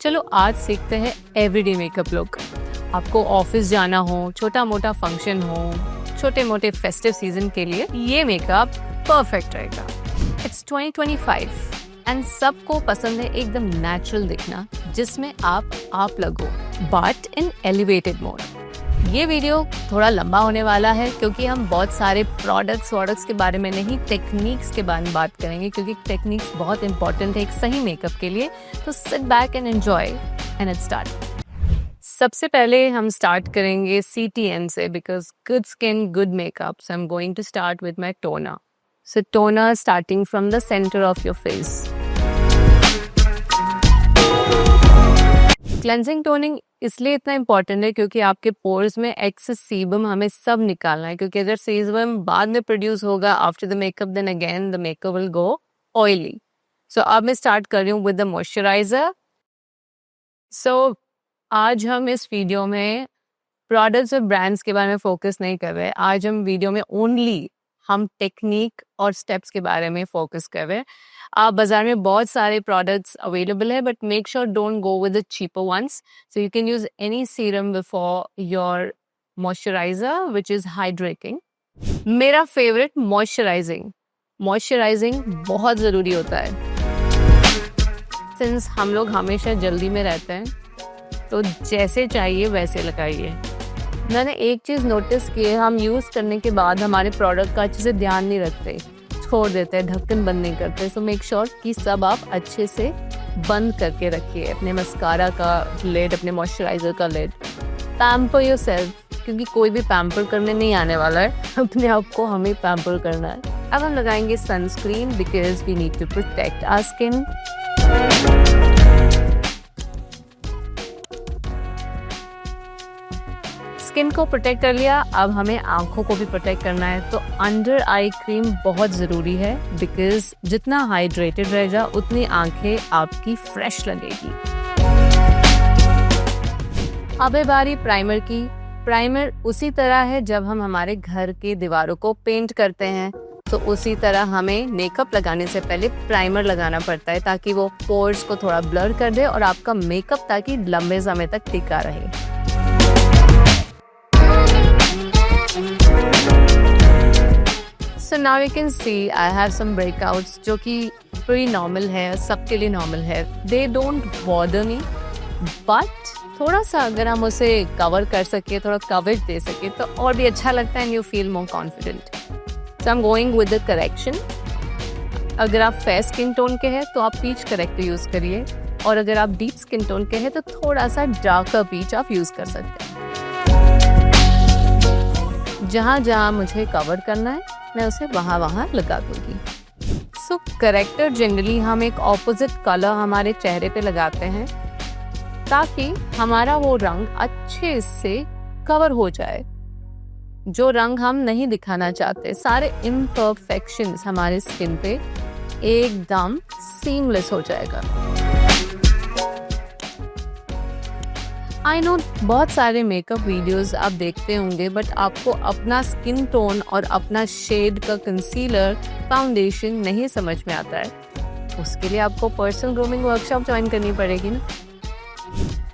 चलो आज सीखते हैं एवरीडे मेकअप लुक। आपको ऑफिस जाना हो, छोटा मोटा फंक्शन हो, छोटे मोटे फेस्टिव सीजन के लिए ये मेकअप परफेक्ट रहेगा। इट्स 2025 एंड सबको पसंद है एकदम नेचुरल दिखना, जिसमें आप लगो, बट इन एलिवेटेड मोड। ये वीडियो थोड़ा लंबा होने वाला है क्योंकि हम बहुत सारे प्रोडक्ट्स के बारे में नहीं, टेक्निक्स के बारे में बात करेंगे, क्योंकि टेक्निक्स बहुत इंपॉर्टेंट है एक सही मेकअप के लिए। तो sit back and enjoy and let's start. सबसे पहले हम स्टार्ट करेंगे CTM से, because good skin good makeup. So I am going to start with my toner. So toner starting from the centre of your face. Cleansing toning इसलिए इतना important है क्योंकि आपके पोर्स में एक्सेस सीबम हमें सब निकालना है, क्योंकि अगर सीबम बाद में प्रोड्यूस होगा after the makeup, then again the makeup will go oily. So अब मैं स्टार्ट कर रही हूँ विद द मॉइस्चराइजर। सो आज हम इस वीडियो में प्रोडक्ट्स और ब्रांड्स के बारे में फोकस नहीं कर रहे। आज हम वीडियो में ओनली हम टेक्निक और स्टेप्स के बारे में फोकस कर रहे हैं। आप बाजार में बहुत सारे प्रोडक्ट्स अवेलेबल है, but make sure don't go with the cheaper ones. So you can use any serum before your moisturiser which is hydrating. मेरा फेवरेट मॉइस्चराइजिंग बहुत ज़रूरी होता है। सिंस हम लोग हमेशा जल्दी में रहते हैं, तो जैसे चाहिए वैसे लगाइए। मैंने एक चीज़ नोटिस की है, हम यूज़ करने के बाद हमारे प्रोडक्ट का अच्छे से ध्यान नहीं रखते, छोड़ देते हैं, ढक्कन बंद नहीं करते। सो मेक श्योर कि सब आप अच्छे से बंद करके रखिए, अपने मस्कारा का लिड, अपने मॉइस्चराइजर का लिड। पैम्पर योरसेल्फ, क्योंकि कोई भी पैम्पर करने नहीं आने वाला है, अपने आप को हमें पैम्पर करना है। अब हम लगाएंगे sunscreen because we need to protect our skin. Skin को प्रोटेक्ट कर लिया, अब हमें आंखों को भी प्रोटेक्ट करना है। तो अंडर आई क्रीम बहुत ज़रूरी है, बिकॉज जितना हाइड्रेटेड रहेगा उतनी आंखें आपकी फ्रेश लगेगी। अब है बारी प्राइमर की। प्राइमर उसी तरह है जब हम हमारे घर की दीवारों को पेंट करते हैं, तो उसी तरह हमें मेकअप लगाने से पहले प्राइमर लगाना पड़ता है, ताकि वो पोर्स को थोड़ा ब्लर कर दे और आपका मेकअप ताकि लंबे समय तक टिका रहे। So now you can see I have some breakouts जो कि pretty normal है, सबके लिए normal है। They don't bother me, but थोड़ा सा अगर हम उसे कवर कर सके, थोड़ा कवरेज दे सके, तो और भी अच्छा लगता है and you feel more confident. So I'm going with the correction. अगर आप फेयर स्किन टोन के हैं तो आप पीच करेक्टर यूज़ करिए, और अगर आप डीप स्किन टोन के हैं तो थोड़ा सा डार्कर पीच आप यूज़ कर सकते हैं। जहाँ जहाँ मुझे कवर करना है मैं उसे वहाँ लगा दूंगी। सो करेक्टर जनरली हम एक ऑपोजिट कलर हमारे चेहरे पे लगाते हैं, ताकि हमारा वो रंग अच्छे से कवर हो जाए, जो रंग हम नहीं दिखाना चाहते। सारे इम्परफेक्शंस हमारे स्किन पे एकदम सीमलेस हो जाएगा। आई नो बहुत सारे मेकअप वीडियोस आप देखते होंगे, बट आपको अपना स्किन टोन और अपना शेड का कंसीलर, फाउंडेशन नहीं समझ में आता है। उसके लिए आपको पर्सनल ग्रूमिंग वर्कशॉप ज्वाइन करनी पड़ेगी ना।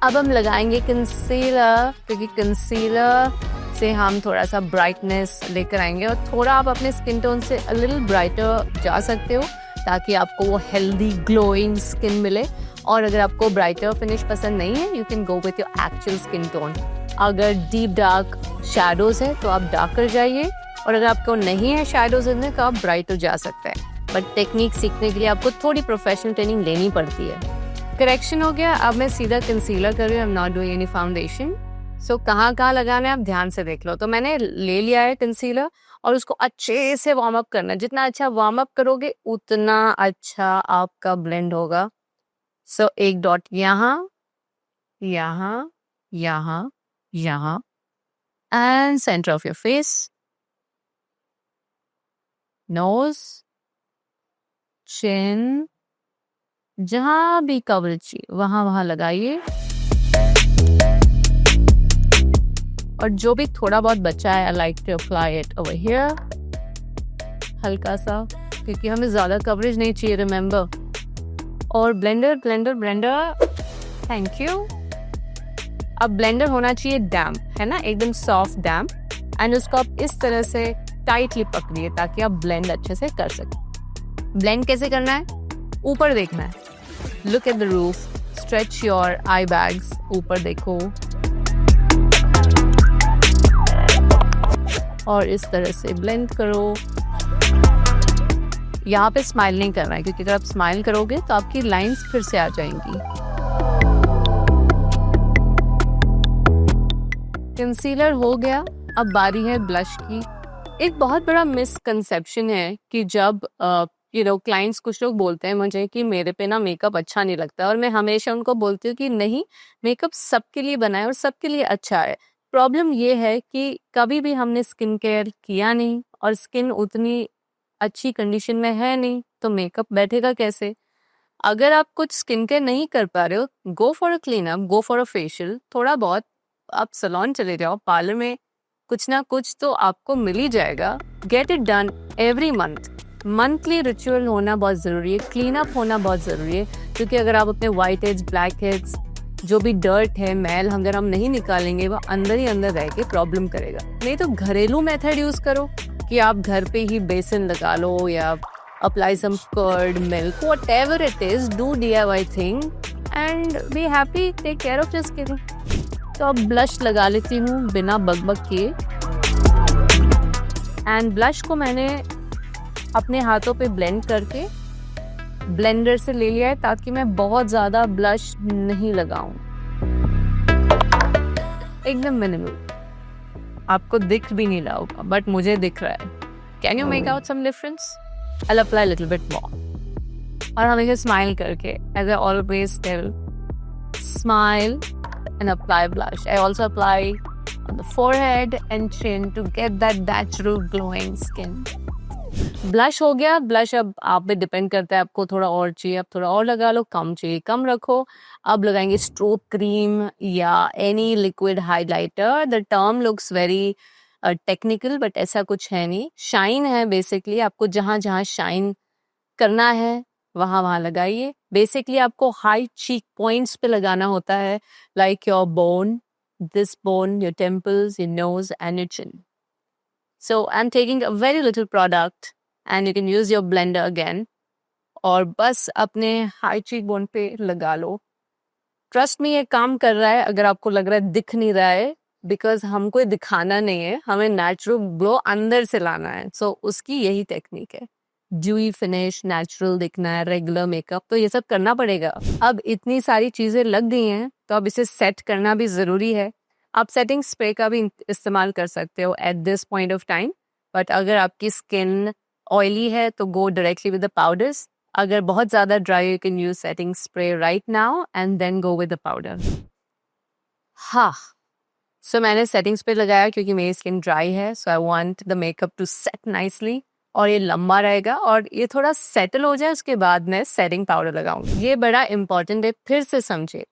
अब हम लगाएंगे कंसीलर, क्योंकि कंसीलर से हम थोड़ा सा ब्राइटनेस लेकर आएंगे, और थोड़ा आप अपने स्किन टोन से अ लिटिल ब्राइटर जा सकते हो, ताकि आपको वो हेल्दी ग्लोइंग स्किन मिले। और अगर आपको ब्राइटर फिनिश पसंद नहीं है, you can go with your actual skin tone. अगर डीप डार्क शैडोज है तो आप डार्कर जाइए, और अगर आपको नहीं है शैडोज इनमें तो आप ब्राइटर जा सकते हैं। बट टेक्निक सीखने के लिए आपको थोड़ी प्रोफेशनल ट्रेनिंग लेनी पड़ती है। करेक्शन हो गया, अब मैं सीधा कंसीलर कर रही हूँ। I am not doing any foundation. So कहाँ लगाना है आप ध्यान से देख लो। तो मैंने ले लिया है कंसीलर, और उसको अच्छे से वार्म अप करना है। जितना अच्छा वार्म अप करोगे उतना अच्छा आपका ब्लेंड होगा। सो एक डॉट यहाँ, यहाँ, यहाँ, यहाँ, and centre of your face, nose, chin, जहाँ भी कवरेज चाहिए वहाँ लगाइए। और जो भी थोड़ा बहुत बचा है, I like to apply it over here, हल्का सा, क्योंकि हमें ज़्यादा कवरेज नहीं चाहिए, रिमेंबर। और ब्लेंडर थैंक यू। अब ब्लेंडर होना चाहिए डैम्प, है ना, एकदम सॉफ्ट डैम्प, एंड उसको आप इस तरह से टाइटली पकड़िए ताकि आप ब्लेंड अच्छे से कर सकें। ब्लेंड कैसे करना है? ऊपर देखना है, look at the roof, stretch your I bags, ऊपर देखो और इस तरह से ब्लेंड करो। यहाँ पे स्माइल नहीं करना है क्योंकि अगर आप स्माइल करोगे तो आपकी लाइंस फिर से आ जाएंगी। कंसीलर हो गया, अब बारी है ब्लश की। एक बहुत बड़ा मिसकंसेप्शन है कि जब क्लाइंट्स, कुछ लोग बोलते हैं मुझे कि मेरे पे ना मेकअप अच्छा नहीं लगता, और मैं हमेशा उनको बोलती हूँ कि नहीं, मेकअप सबके लिए बना है और सबके लिए अच्छा है। प्रॉब्लम ये है कि कभी भी हमने स्किन केयर किया नहीं और स्किन उतनी अच्छी कंडीशन में है नहीं, तो मेकअप बैठेगा कैसे? अगर आप कुछ स्किन केयर नहीं कर पा रहे हो, go for a clean up, go for a facial. थोड़ा बहुत आप सैलून चले जाओ, पार्लर में कुछ ना कुछ तो आपको मिल ही जाएगा। Get it done every month. Monthly ritual होना बहुत ज़रूरी है, क्लीन अप होना बहुत ज़रूरी है, क्योंकि अगर आप अपने वाइट हेड्स, ब्लैक हेड्स, जो भी डर्ट है, मैल, अगर हम नहीं निकालेंगे, वो अंदर ही अंदर रह के प्रॉब्लम करेगा। नहीं तो घरेलू मेथड यूज़ करो कि आप घर पे ही बेसन लगा लो या apply some curd, milk, whatever it is, do DIY thing and be happy, take care of your skin. तो अब ब्लश लगा लेती हूँ बिना बकबक किए, एंड ब्लश को मैंने अपने हाथों पे ब्लेंड करके ब्लेंडर से ले लिया है ताकि मैं बहुत ज़्यादा ब्लश नहीं लगाऊं, एकदम मिनिमल। आपको दिख भी नहीं रहा होगा बट मुझे दिख रहा है। Can you make out some difference? I'll apply a little bit more. और हमेशा स्माइल करके, as I always tell, smile and apply blush. I also apply on the forehead and chin to get that natural glowing skin. Blush हो गया। Blush अब आप पे depend करता है, आपको थोड़ा और चाहिए आप थोड़ा और लगा लो, कम चाहिए कम रखो। अब लगाएंगे स्ट्रोब क्रीम या any liquid highlighter. The term looks very technical but ऐसा कुछ है नहीं। शाइन है बेसिकली, आपको जहाँ जहाँ शाइन करना है वहाँ वहाँ लगाइए। बेसिकली आपको हाई चीक पॉइंट्स पे लगाना होता है, like your bone, this bone, your temples, your nose and your chin. So I am taking a very little product and you can use your blender again, और बस अपने high cheek bone पे लगा लो। Trust me, ये काम कर रहा है। अगर आपको लग रहा है दिख नहीं रहा है, बिकॉज हमको दिखाना नहीं है, हमें नेचुरल ग्लो अंदर से लाना है। सो उसकी यही टेक्निक है, ड्यूई फिनिश, नेचुरल दिखना है, रेगुलर मेकअप, तो ये सब करना पड़ेगा। अब इतनी सारी चीजें लग गई हैं तो अब इसे सेट करना भी जरूरी है। आप सेटिंग स्प्रे का भी इस्तेमाल कर सकते हो at this point of time, but अगर आपकी स्किन ऑयली है तो go directly with the powders. अगर बहुत ज्यादा dry, you can use setting spray right now and then go with the powder. हाँ, सो मैंने सेटिंग्स पे लगाया क्योंकि मेरी स्किन ड्राई है, so I want the makeup to set nicely, और ये लंबा रहेगा और ये थोड़ा सेटल हो जाए उसके बाद मैं सेटिंग पाउडर लगाऊंगी। ये बड़ा इंपॉर्टेंट है, फिर से समझे।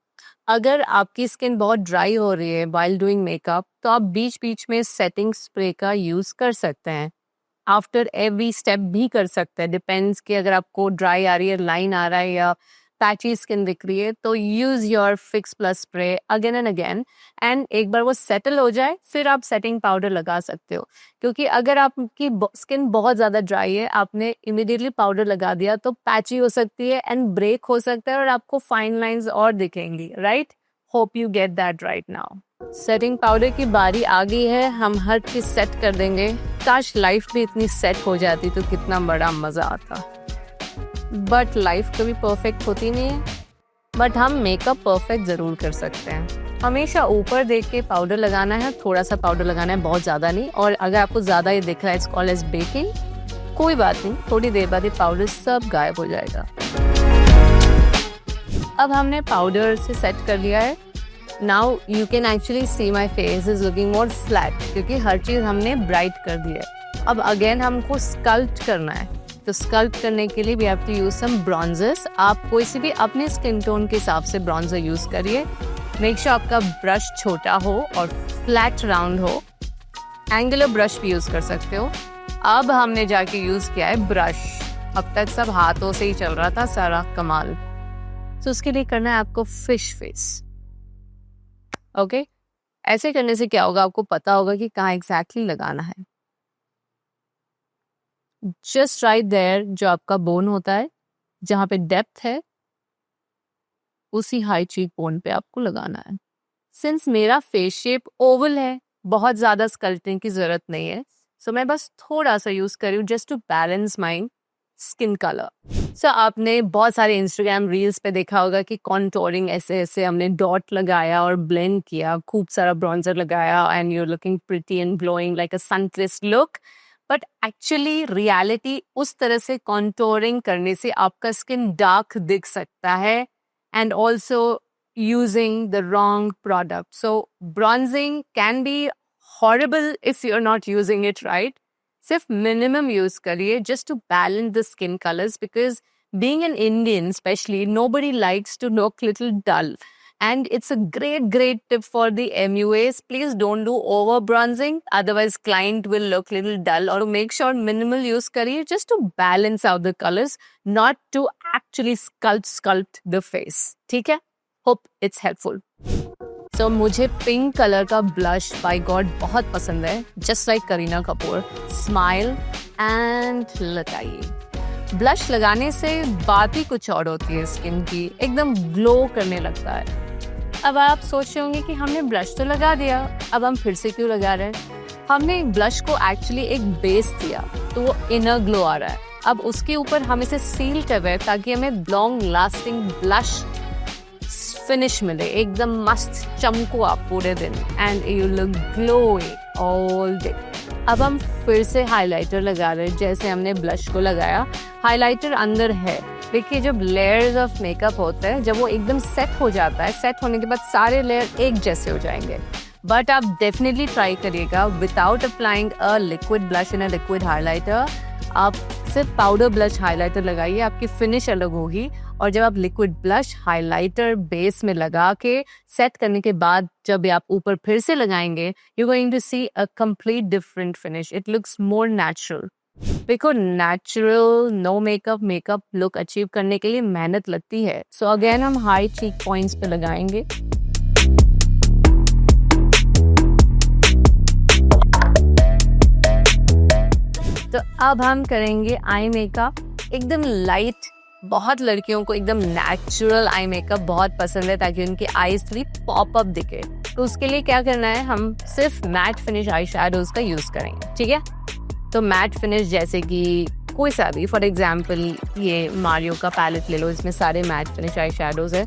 अगर आपकी स्किन बहुत ड्राई हो रही है व्हाइल डूइंग मेकअप, तो आप बीच बीच में सेटिंग स्प्रे का यूज कर सकते हैं, आफ्टर एवरी स्टेप भी कर सकते हैं। डिपेंड्स कि अगर आपको ड्राई आ रही है, लाइन आ रहा है या पैची स्किन दिख रही है, तो use your fix plus spray again and again, and एक बार वो सेटल हो जाए फिर आप सेटिंग पाउडर लगा सकते हो। क्योंकि अगर आपकी स्किन बहुत ज्यादा ड्राई है, आपने इमिडिएटली पाउडर लगा दिया तो पैची हो सकती है एंड ब्रेक हो सकता है और आपको फाइन लाइंस और दिखेंगी, right? Hope you get that right now. Setting powder की बारी आ गई है, हम हर चीज सेट कर देंगे। काश लाइफ भी इतनी सेट हो जाती तो कितना बड़ा मजा आता, बट लाइफ कभी परफेक्ट होती नहीं है। बट हम मेकअप परफेक्ट जरूर कर सकते हैं। हमेशा ऊपर देख के पाउडर लगाना है, थोड़ा सा पाउडर लगाना है, बहुत ज्यादा नहीं। और अगर आपको ज्यादा ये दिख रहा है, इट्स कॉल्ड एज बेकिंग, कोई बात नहीं, थोड़ी देर बाद ये पाउडर सब गायब हो जाएगा। अब हमने पाउडर से सेट कर लिया है। Now you can actually see my face is looking more flat, क्योंकि हर चीज हमने ब्राइट कर दी है। अब अगेन हमको स्कल्प्ट करना है, तो स्कल्प्ट करने के लिए we have to use some bronzers. आप कोई सी भी अपने स्किन टोन के हिसाब से ब्रॉन्जर यूज करिए। मेक श्योर आपका ब्रश छोटा हो और फ्लैट राउंड हो। एंगुलर ब्रश भी यूज कर सकते हो। अब हमने जाके यूज किया है ब्रश। अब तक सब हाथों से ही चल रहा था सारा कमाल। तो उसके लिए करना है आपको फिश फेस। ओके, ऐसे करने से क्या होगा, आपको पता होगा कि कहाँ एग्जैक्टली लगाना है। जस्ट राइट देयर, जो आपका बोन होता है, जहाँ पे डेप्थ है, उसी हाई चीक बोन पे आपको लगाना है। सिंस मेरा फेस शेप ओवल है, बहुत ज्यादा स्कल्पटिंग की जरूरत नहीं है, सो मैं बस थोड़ा सा यूज कर रही हूँ just to balance my skin colour. So आपने बहुत सारे इंस्टाग्राम रील्स पे देखा होगा कि कॉन्टोरिंग ऐसे ऐसे हमने डॉट लगाया और ब्लेंड किया, खूब सारा ब्रॉन्जर लगाया and you are looking pretty and glowing like a sunkissed look. But actually reality उस तरह से कॉन्टोरिंग करने से आपका स्किन डार्क दिख सकता है and also using the wrong product. So bronzing can be horrible if you're not using it right. सिर्फ minimum use करिए just to balance the skin colors, because being an Indian especially, nobody likes to look little dull. And it's a great tip for the MUAs. Please don't do over bronzing, otherwise client will look little dull. Or make sure minimal use करिए just to balance out the colors, not to actually sculpt the face. ठीक है? Hope it's helpful. So मुझे pink colour का blush bye God बहुत पसंद है, just like Kareena Kapoor. Smile and लगाइए। Blush लगाने से बात ही कुछ और होती है, स्किन की एकदम ग्लो करने लगता है। अब आप सोच रहे होंगे कि हमने ब्लश तो लगा दिया, अब हम फिर से क्यों लगा रहे हैं? हमने ब्लश को एक्चुअली एक बेस दिया तो वो इनर ग्लो आ रहा है। अब उसके ऊपर हम इसे सील कर रहे हैं ताकि हमें लॉन्ग लास्टिंग ब्लश फिनिश मिले, एकदम मस्त चमको आप पूरे दिन and you look glowing all day. अब हम फिर से हाइलाइटर लगा रहे हैं जैसे हमने ब्लश को लगाया। हाइलाइटर अंदर है, देखिए जब लेयर्स ऑफ मेकअप होता है, जब वो एकदम सेट हो जाता है, सेट होने के बाद सारे लेयर एक जैसे हो जाएंगे। बट आप डेफिनेटली ट्राई करिएगा without applying a liquid blush in a liquid highlighter. आप सिर्फ पाउडर ब्लश हाइलाइटर लगाइए, आपकी फिनिश अलग होगी। और जब आप लिक्विड ब्लश हाइलाइटर बेस में लगा के सेट करने के बाद जब आप ऊपर फिर से लगाएंगे, you going to see a complete different finish. It looks more natural. देखो, natural no makeup look achieve करने के लिए मेहनत लगती है। सो अगेन हम हाई चीक पॉइंट्स पे लगाएंगे। तो अब हम करेंगे आई मेकअप, एकदम लाइट। बहुत लड़कियों को एकदम नेचुरल आई मेकअप बहुत पसंद है ताकि उनकी आईज थोड़ी पॉप अप दिखे। तो उसके लिए क्या करना है, हम सिर्फ मैट फिनिश आई शैडोज का यूज करेंगे। ठीक है, तो मैट फिनिश जैसे कि कोई सा भी, फॉर एग्जाम्पल ये मारियो का पैलेट ले लो, इसमें सारे मैट फिनिश आई शैडोज है।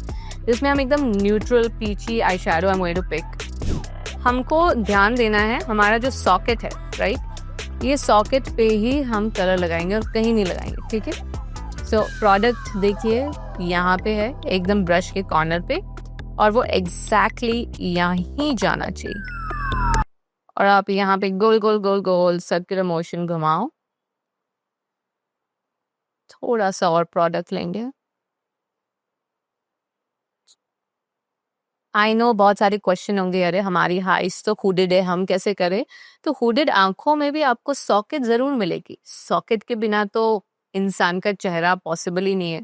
इसमें हम एकदम neutral peachy eye shadow I am going to pick. हमको ध्यान देना है हमारा जो सॉकेट है, राइट, ये सॉकेट पे ही हम कलर लगाएंगे और कहीं नहीं लगाएंगे। ठीक है, सो प्रोडक्ट देखिए यहाँ पे है एकदम ब्रश के कॉर्नर पे, और वो एग्जैक्टली यहीं जाना चाहिए। और आप यहाँ पे गोल गोल गोल गोल सर्कुलर मोशन घुमाओ। थोड़ा सा और प्रोडक्ट लेंगे। आई नो बहुत सारे क्वेश्चन होंगे, अरे हमारी आईज तो हुडेड है, हम कैसे करें? तो हुडेड आंखों में भी आपको सॉकेट जरूर मिलेगी। सॉकेट के बिना तो इंसान का चेहरा पॉसिबल ही नहीं है।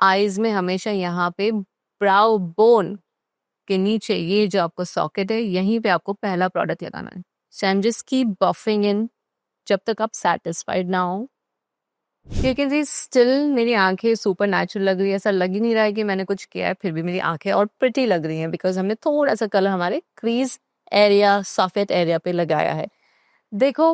आईज में हमेशा यहाँ पे ब्राउ बोन के नीचे ये जो आपको सॉकेट है, यहीं पे आपको पहला प्रोडक्ट लगाना है। So I am just keep buffing in जब तक आप सेटिस्फाइड ना हो। क्योंकि स्टिल मेरी आंखें सुपर नेचुरल लग रही है, ऐसा लग ही नहीं रहा है कि मैंने कुछ किया है, फिर भी मेरी आंखें और प्रिटी लग रही हैं बिकॉज हमने थोड़ा सा कलर हमारे क्रीज एरिया, सॉकेट एरिया पे लगाया है। देखो,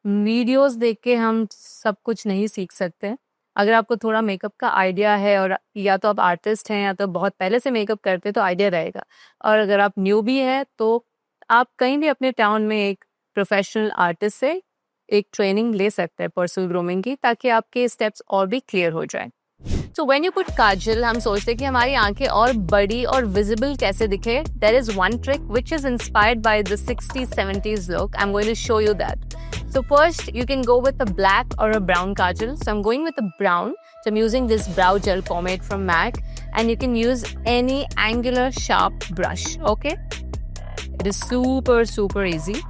वीडियोस देख के हम सब कुछ नहीं सीख सकते। अगर आपको थोड़ा मेकअप का आइडिया है और या तो आप आर्टिस्ट हैं या तो बहुत पहले से मेकअप करते तो आइडिया रहेगा। और अगर आप न्यू भी है तो आप कहीं भी अपने टाउन में एक प्रोफेशनल आर्टिस्ट से एक ट्रेनिंग ले सकते हैं पर्सनल ग्रूमिंग की, ताकि आपके स्टेप्स और भी क्लियर हो जाए। So when you put काजल, हम सोचते हैं कि हमारी आंखें और बड़ी और विजिबल कैसे दिखे। There is one trick which is inspired by the 60s 70s look. I'm going to show you that. So first you can go with a black or a brown kajal. So I'm going with a brown. So I'm using this brow gel pomade from MAC, and you can use any angular sharp brush. Okay? It is super easy.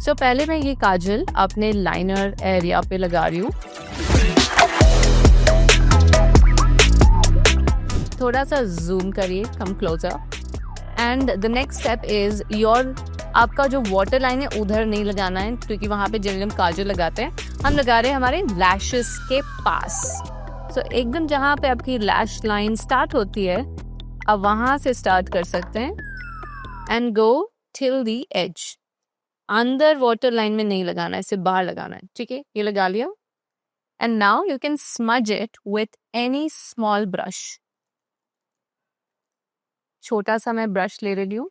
So पहले मैं ये काजल अपने liner area पे लगा रही हूँ। थोड़ा सा जूम करिए, come closer. And the next step is आपका जो वाटर लाइन है उधर नहीं लगाना है, क्योंकि वहाँ पे जनरली हम काजल लगाते हैं, हम लगा रहे हैं हमारे लैशेस के पास। सो एकदम जहाँ पे आपकी लैश लाइन स्टार्ट होती है, अब वहाँ से स्टार्ट कर सकते हैं and go till the edge. अंदर वाटर लाइन में नहीं लगाना है, इसे बाहर लगाना है, ठीक है? ये लगा लिया। And now you can smudge it with any small brush. छोटा सा मैं ब्रश ले रही हूँ,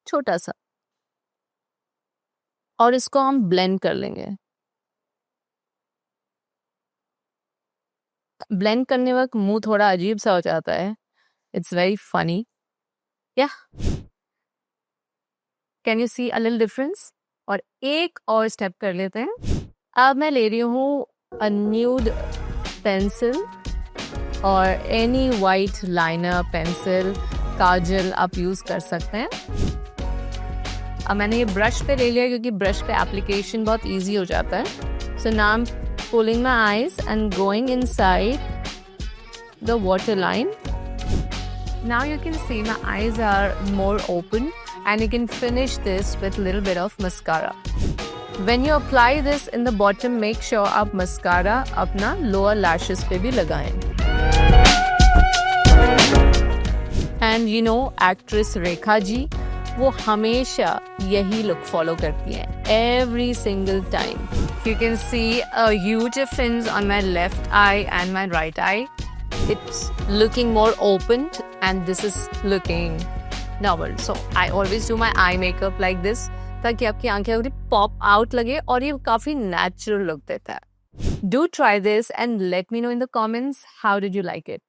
छोटा सा, और इसको हम ब्लेंड कर लेंगे। ब्लेंड करने वक्त मुंह थोड़ा अजीब सा हो जाता है, इट्स वेरी फनी। या can you see a little difference? और एक और स्टेप कर लेते हैं। अब मैं ले रही हूँ अ न्यूड पेंसिल और एनी वाइट लाइनर पेंसिल, काजल आप यूज कर सकते हैं। अब मैंने ये ब्रश पे ले लिया क्योंकि ब्रश पे एप्लीकेशन बहुत इजी हो जाता है। So now I am pulling my eyes and going inside the water line. Now you can see my eyes are more open and you can finish this with little bit of mascara. When you apply this in the bottom, make sure आप mascara अपना lower lashes पे भी लगाएं। And you know actress Rekha ji, वो हमेशा यही look follow करती हैं every single time. You can see a huge difference on my left eye and my right eye. It's looking more opened and this is looking normal. So I always do my eye makeup like this ताकि आपकी आंखें थोड़ी pop out लगे और ये काफी natural look देता है। Do try this and let me know in the comments how did you like it.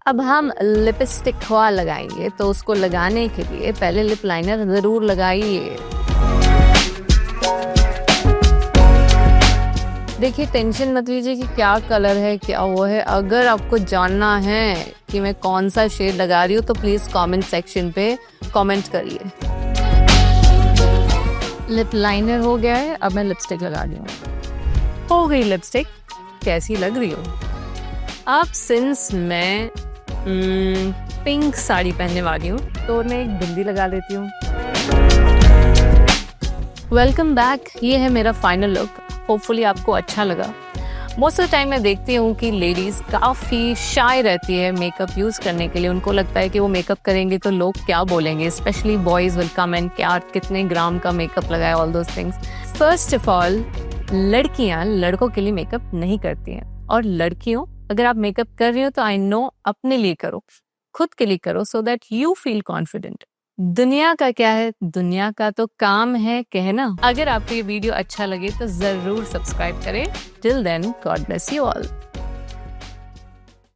अब हम लिपस्टिक लगाएंगे, तो उसको लगाने के लिए पहले लिप लाइनर जरूर लगाइए। देखिए, टेंशन मत लीजिए कि क्या कलर है, क्या वो है। अगर आपको जानना है कि मैं कौन सा शेड लगा रही हूँ तो प्लीज कमेंट सेक्शन पे कमेंट करिए। लिप लाइनर हो गया है, अब मैं लिपस्टिक लगा रही हूँ। हो गई लिपस्टिक, कैसी लग रही हो? अब सिंस मैं पिंक साड़ी पहनने वाली हूँ तो मैं एक बिंदी लगा लेती हूँ। वेलकम बैक, ये है मेरा फाइनल लुक। होपफुली आपको अच्छा लगा। मोस्ट ऑफ द टाइम मैं देखती हूँ कि लेडीज काफ़ी शाय रहती है मेकअप यूज़ करने के लिए। उनको लगता है कि वो मेकअप करेंगे तो लोग क्या बोलेंगे, specially boys will come and क्या कितने ग्राम का मेकअप लगाए, all those things. First of all, लड़कियाँ लड़कों के लिए मेकअप नहीं करती हैं, और लड़कियों अगर आप मेकअप कर रही हो तो आई नो अपने लिए करो, खुद के लिए करो, so that you feel confident. दुनिया का क्या है, दुनिया का तो काम है कहना। अगर आपको ये वीडियो अच्छा लगे तो जरूर सब्सक्राइब करें। Till then, God bless you all.